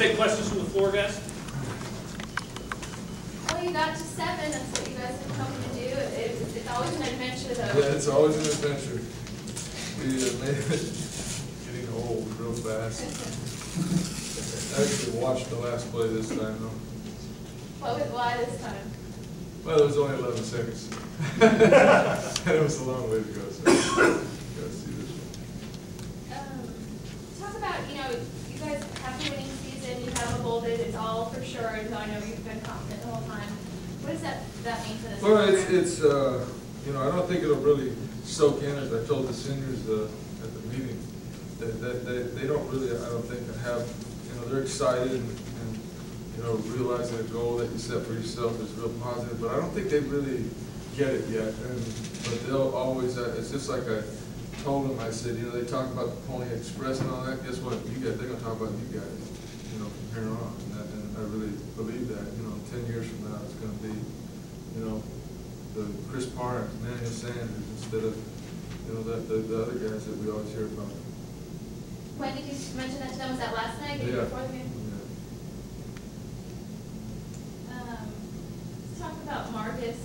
take questions from the floor, guys. Well, you got to 7. That's what you guys have been hoping to do. It's always an adventure, though. Yeah, it's always an adventure. We made it getting old real fast. I actually watched the last play this time, though. Why this time? Well, it was only 11 seconds. And it was a long way to go, so gotta see this one. Talk about, you guys have a winning season, you have a bowl bid, it's all for sure, and I know you've been confident the whole time. What does that mean for this Well, program? it's I don't think it'll really soak in, as I told the seniors at the meeting, that they don't really, I don't think, have, they're excited and realizing a goal that you set for yourself is real positive, but I don't think they really get it yet. But they'll always, it's just like I told them, I said, they talk about the Pony Express and all that, guess what, they're going to talk about you guys, from here on. And I really believe that, 10 years from now, it's going to be, the Chris Parr, Emmanuel Sanders, instead of, the other guys that we always hear about. When did you mention that to them? Was that last night? Yeah. Before the game? Let's talk about Marcus.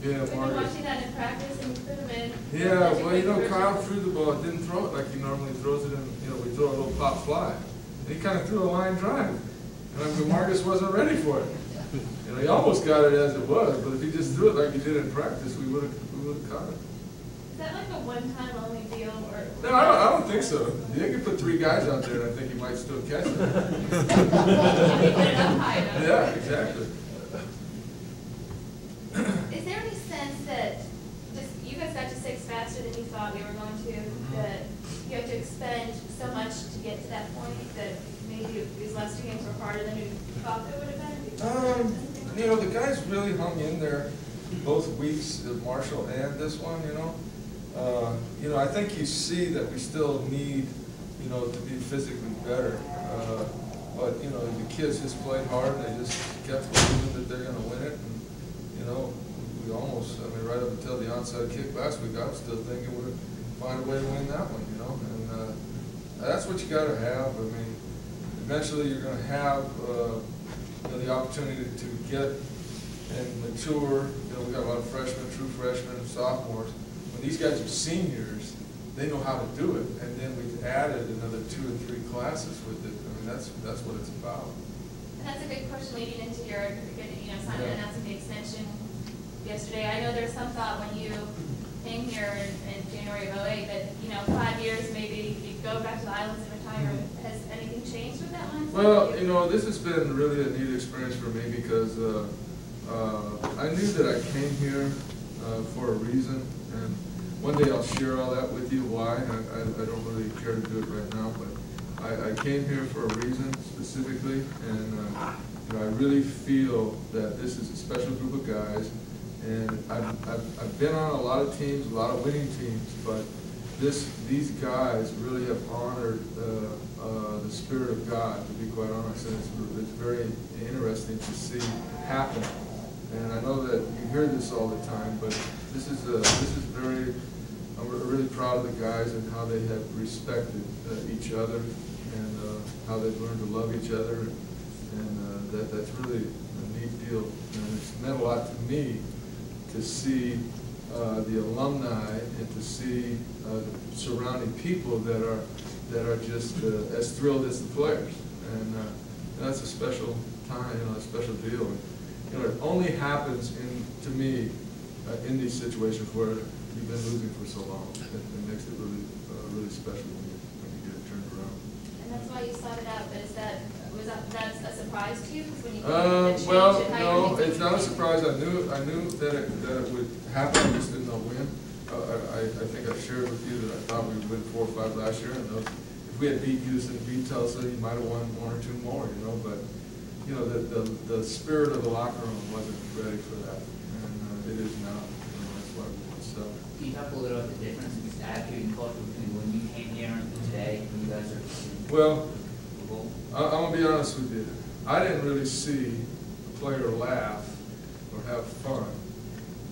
Yeah, We've been Marcus. watching that in practice and you put him in. Yeah, well, Kyle threw the ball, didn't throw it like he normally throws it in, we throw a little pop fly. And he kind of threw a line drive. And Marcus wasn't ready for it. He almost got it as it was, but if he just threw it like he did in practice, we would have caught it. Is that like a one-time only deal? No, I don't think so. You could put 3 guys out there and I think he might still catch it. Yeah, exactly. Is there any sense that you guys got to 6 faster than you thought we were going to, that you have to expend so much to get to that point that maybe these last 2 games were harder than you thought they would have been? The guys really hung in there both weeks, Marshall and this one, I think you see that we still need, to be physically better. But, the kids just played hard and they just kept believing that they're going to win it. And, we almost, right up until the onside kick last week, I was still thinking we'd find a way to win that one, And that's what you got to have. Eventually you're going to have the opportunity to get and mature. We've got a lot of freshmen, true freshmen, and sophomores. When these guys are seniors, they know how to do it. And then we've added another 2 or 3 classes with it. That's what it's about. And that's a good question leading into your signing announcing the extension yesterday. I know there's some thought when you came here in January of 08 that 5 years maybe you'd go back to the islands and retire. Has anything changed with that mindset? Well, this has been really a neat experience for me because I knew that I came here for a reason, and one day I'll share all that with you why. I don't really care to do it right now, but I came here for a reason specifically, and I really feel that this is a special group of guys, and I've been on a lot of teams, a lot of winning teams, but these guys really have honored the Spirit of God, to be quite honest, and it's very interesting to see happen. And I know that you hear this all the time, but this is very. I'm really proud of the guys and how they have respected each other and how they've learned to love each other, and that's really a neat deal. And it's meant a lot to me to see the alumni and to see the surrounding people that are just as thrilled as the players, and that's a special time, a special deal. And, it only happens to me in these situations where you've been losing for so long. It makes it really special when you get it turned around. And that's why you sought it out. But was that a surprise to you? When you well, no, it's not a surprise. I knew that it would happen. I just didn't know when. I think I shared with you that I thought we would win 4 or 5 last year, and if we had beat Houston, beat Tulsa, you might have won 1 or 2 more. But the spirit of the locker room wasn't ready for that, and it is now. That's why we won 7. Can you talk a little about the difference in this attitude and culture between when you came here and today, when you guys are? Well, I'm gonna be honest with you. I didn't really see a player laugh or have fun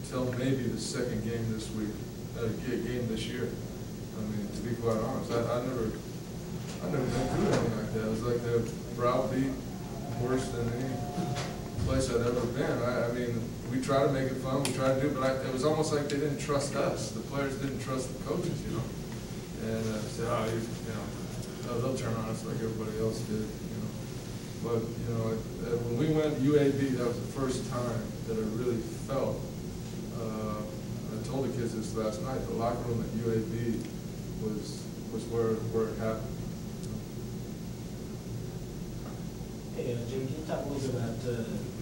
until maybe the 2nd game this week, game this year. To be quite honest, I never been through anything like that. It was like they're browbeat, worse than any place I'd ever been. I mean, we try to make it fun, we try to do it, but it was almost like they didn't trust us. The players didn't trust the coaches, you know. And said, oh, you know, they'll turn on us like everybody else did, you know. But, you know, when we went UAB, that was the first time that I really felt, I told the kids this last night, the locker room at UAB was where it happened. Hey, Jim, can you talk a little bit about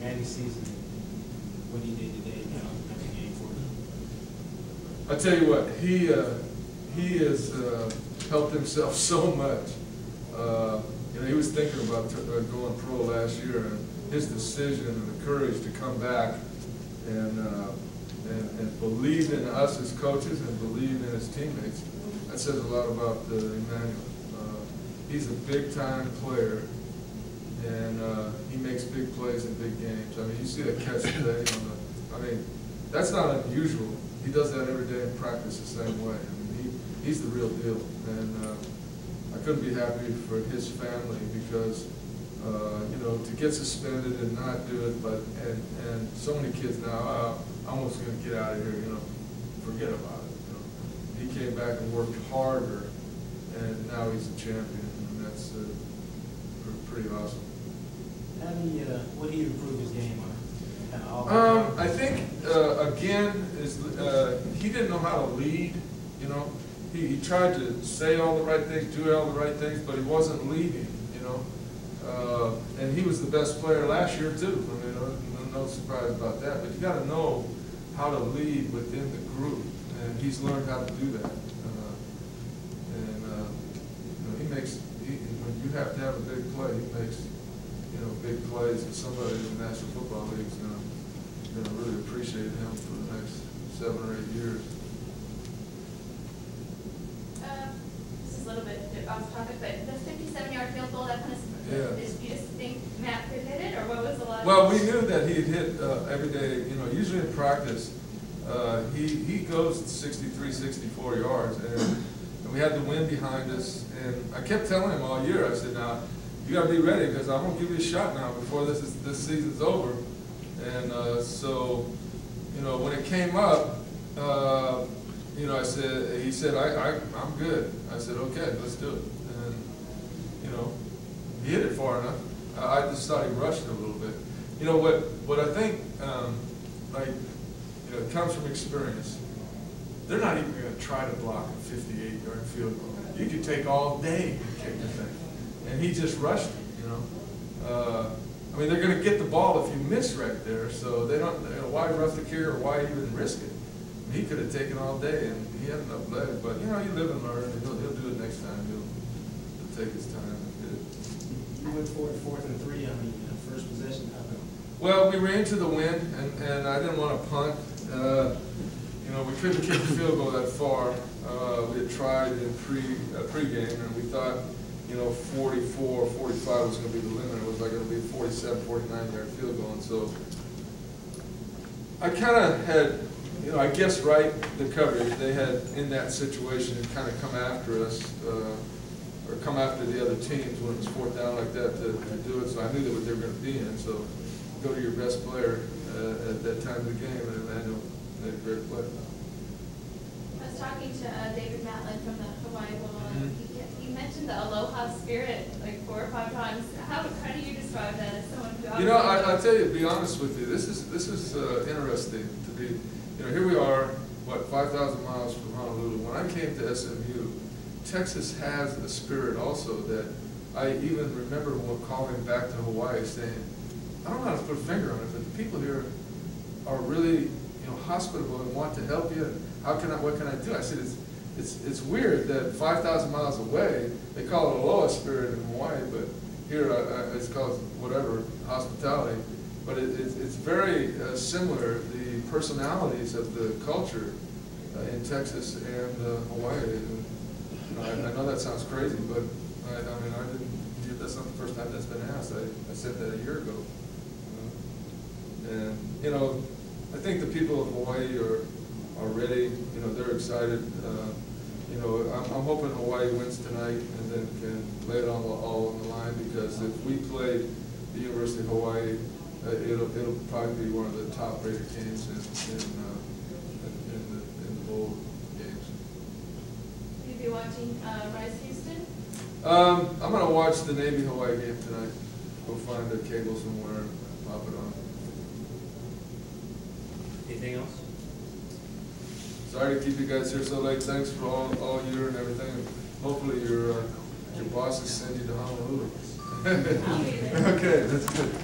Manny's season and what he did today in the game for you? I tell you what, he has helped himself so much. You know, he was thinking about going pro last year, and his decision and the courage to come back and believe in us as coaches and believe in his teammates, that says a lot about Emmanuel. He's a big-time player, and he makes big plays in big games. I mean, you see that catch today I mean, that's not unusual. He does that every day in practice the same way. I mean, he's the real deal, and I couldn't be happy for his family because, you know, to get suspended and not do it, and so many kids now, I'm almost going to get out of here, you know, forget about it. You know. He came back and worked harder, and now he's a champion, and that's pretty awesome. What do you improve his game on? I think, again, he didn't know how to lead, you know. He tried to say all the right things, do all the right things, but he wasn't leading, you know. And he was the best player last year, too. I mean, no surprise about that. But you got to know how to lead within the group, and he's learned how to do that. You know, when you have to have a big play, he makes, you know, big plays, and somebody in the National Football League is going to really appreciate him for the next 7 or 8 years. This is a little bit off topic, but the 57-yard field goal, that kind of, you just think Matt could hit it, or what was the line? Well, we knew that he'd hit every day. You know, usually in practice, he goes 63, 64 yards, and we had the wind behind us. And I kept telling him all year, I said, now, you got to be ready because I'm going to give you a shot now before this season's over. And so, you know, when it came up, you know, he said, I'm good. I said, okay, let's do it. And, you know, he hit it far enough. I just thought he rushed it a little bit. You know, what I think, like, you know, it comes from experience. They're not even going to try to block a 58-yard field goal. You could take all day to kick the thing. And he just rushed it, you know. I mean, they're going to get the ball if you miss right there, so they don't, you know, why rough the kicker or why even risk it? I mean, he could have taken all day, and he had enough legs, but, you know, you live and learn, and he'll do it next time. He'll take his time and get it. You went for it 4th and 3 on the first possession. How come? Well, we ran into the wind, and I didn't want to punt. You know, we couldn't kick the field goal that far. We had tried in pregame, and we thought, you know, 44, 45 was going to be the limit. It was like going to be a 47, 49-yard field goal. And so I kind of had, you know, I guess right the coverage. They had, in that situation, kind of come after us, or come after the other teams when it was 4th down like that to do it. So I knew that what they were going to be in. So go to your best player at that time of the game, and Emmanuel made a great play. I was talking to David Matlin from the Hawaii Bowl, and he mentioned the aloha spirit like 4 or 5 times. How do you describe that as someone who? You know, I'll tell you, to be honest with you, this is interesting to be. You know, here we are, what, 5,000 miles from Honolulu. When I came to SMU, Texas has a spirit also that I even remember calling back to Hawaii saying, I don't know how to put a finger on it, but the people here are really, you know, hospitable and want to help you. What can I do? I said, it's weird that 5,000 miles away, they call it aloha spirit in Hawaii, but here it's called whatever, hospitality. But it's very similar, the personalities of the culture in Texas and Hawaii. And, you know, I know that sounds crazy, but I mean, that's not the first time that's been asked. I said that a year ago. And, you know, I think the people of Hawaii are ready. You know, they're excited. You know, I'm hoping Hawaii wins tonight and then can lay it all on the line, because if we played the University of Hawaii. It'll probably be one of the top rated games in the bowl games. Will you be watching Rice Houston? I'm gonna watch the Navy Hawaii game tonight. Go find the cable somewhere and pop it on. Anything else? Sorry to keep you guys here so late. Thanks for all year and everything. Hopefully your bosses send you to Honolulu. I'll be there. Okay, that's good.